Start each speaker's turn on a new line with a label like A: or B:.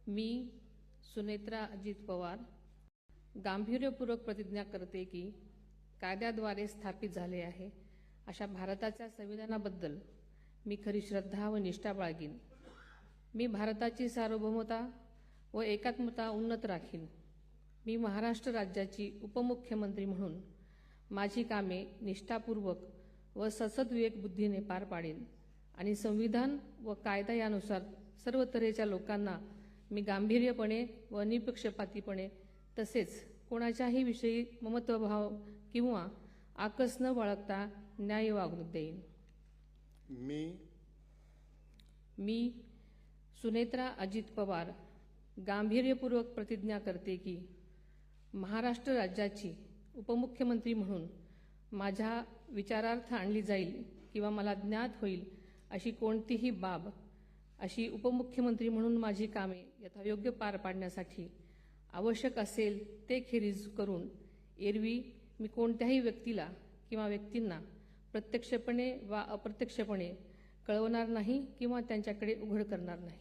A: मी सुनेत्रा अजित पवार गांभीर्यपूर्वक प्रतिज्ञा करते की कायद्याद्वारे स्थापित झाले आहे अशा भारताच्या संविधानाबद्दल मी खरी श्रद्धा व निष्ठा बाळगीन। मी भारताची सार्वभौमता व एकात्मता उन्नत राखीन। मी महाराष्ट्र राज्याची उपमुख्यमंत्री म्हणून माझी कामे निष्ठापूर्वक व सद्विवेक बुद्धीने पार पाडेन आणि संविधान व कायदा यानुसार सर्व तऱ्हेच्या लोकांना मी गांभीर्यपणे व निपक्षपातीपणे तसेच कोणाच्याही विषयी ममत्वभाव किंवा आकस न बाळगता न्याय वागणूक देईन। मी सुनेत्रा अजित पवार गांभीर्यपूर्वक प्रतिज्ञा करते की महाराष्ट्र राज्याची उपमुख्यमंत्री म्हणून माझ्या विचारार्थ आणली जाईल किंवा मला ज्ञात होईल अशी कोणतीही बाब अशी उपमुख्यमंत्री म्हणून माझी कामे यथायोग्य पार पाडण्यासाठी आवश्यक असेल ते खेरीज करून एरवी मी कोणत्याही व्यक्तीला किंवा व्यक्तींना प्रत्यक्षपणे वा अप्रत्यक्षपणे कळवणार नाही किंवा त्यांच्याकडे उघड करणार नाही।